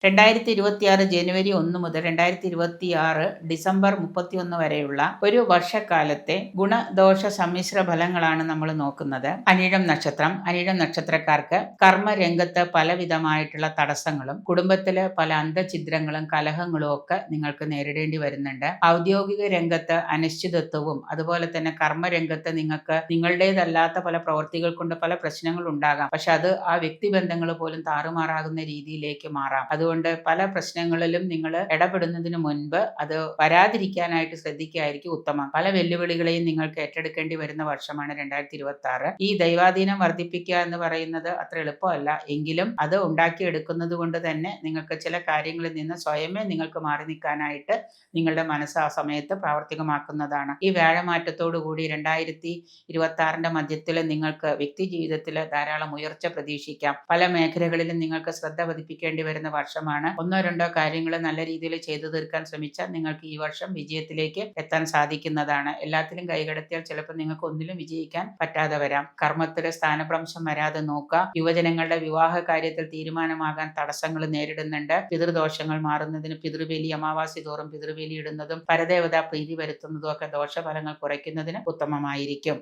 2026 ജനുവരി 1 മുതൽ 2026 ഡിസംബർ 31 വരെയുള്ള ഒരു വർഷക്കാലത്തെ ഗുണദോഷ സമ്മിശ്ര ഫലങ്ങളാണ് നമ്മൾ നോക്കുന്നത്. അനിഴം നക്ഷത്രക്കാർക്ക് കർമ്മരംഗത്ത് പലവിധമായിട്ടുള്ള തടസ്സങ്ങളും കുടുംബത്തില് പല അന്തഛിദ്രങ്ങളും കലഹങ്ങളും ഒക്കെ നിങ്ങൾക്ക് നേരിടേണ്ടി വരുന്നുണ്ട്. ഔദ്യോഗിക രംഗത്ത് അനിശ്ചിതത്വവും അതുപോലെ തന്നെ കർമ്മരംഗത്ത് നിങ്ങൾക്ക് നിങ്ങളുടേതല്ലാത്ത പല പ്രവൃത്തികൾ കൊണ്ട് പല പ്രശ്നങ്ങളും ഉണ്ടാകാം. പക്ഷെ അത് ആ വ്യക്തിബന്ധങ്ങൾ പോലും താറുമാറാകുന്ന രീതിയിലേക്ക് മാറാം. അതുകൊണ്ട് പല പ്രശ്നങ്ങളിലും നിങ്ങൾ ഇടപെടുന്നതിന് മുൻപ് അത് വരാതിരിക്കാനായിട്ട് ശ്രദ്ധിക്കുകയായിരിക്കും ഉത്തമം. പല വെല്ലുവിളികളെയും നിങ്ങൾക്ക് ഏറ്റെടുക്കേണ്ടി വരുന്ന വർഷമാണ് 2026. ഈ ദൈവാധീനം വർദ്ധിപ്പിക്കുക എന്ന് പറയുന്നത് അത്ര എളുപ്പമല്ല. എങ്കിലും അത് ഉണ്ടാക്കിയെടുക്കുന്നത് കൊണ്ട് തന്നെ നിങ്ങൾക്ക് ചില കാര്യങ്ങളിൽ നിന്ന് സ്വയമേ നിങ്ങൾക്ക് മാറി നിൽക്കാനായിട്ട് നിങ്ങളുടെ മനസ്സ് ആ സമയത്ത് പ്രാവർത്തികമാക്കുന്നതാണ്. ഈ വ്യാഴമാറ്റത്തോടു കൂടി 2026 മധ്യത്തിൽ നിങ്ങൾക്ക് വ്യക്തി ജീവിതത്തിൽ ധാരാളം ഉയർച്ച പ്രതീക്ഷിക്കാം. പല മേഖലകളിലും നിങ്ങൾക്ക് ശ്രദ്ധ പതിപ്പിക്കേണ്ടി വരുന്ന വർഷമാണ്. ഒന്നോ രണ്ടോ കാര്യങ്ങൾ നല്ല രീതിയിൽ ചെയ്തു തീർക്കാൻ ശ്രമിച്ചാൽ നിങ്ങൾക്ക് ഈ വർഷം വിജയത്തിലേക്ക് എത്താൻ സാധിക്കുന്നതാണ്. എല്ലാത്തിലും കൈകടത്തിയാൽ ചിലപ്പോൾ നിങ്ങൾക്ക് ഒന്നിലും വിജയിക്കാൻ പറ്റാതെ വരാം. കർമ്മത്തിലെ സ്ഥാനഭ്രംശം വരാതെ നോക്കുക. യുവജനങ്ങളുടെ വിവാഹ കാര്യത്തിൽ തീരുമാനമാകാൻ തടസ്സങ്ങൾ നേരിടുന്നുണ്ട്. പിതൃദോഷങ്ങൾ മാറുന്നതിന് പിതൃബലി അമാവാസി തോറും പിതൃബലി ഇടുന്നതും പരദേവതാ പ്രീതി വരുത്തുന്നതും ഒക്കെ ദോഷഫലങ്ങൾ കുറയ്ക്കുന്നതിന് ഉത്തമമായിരിക്കും.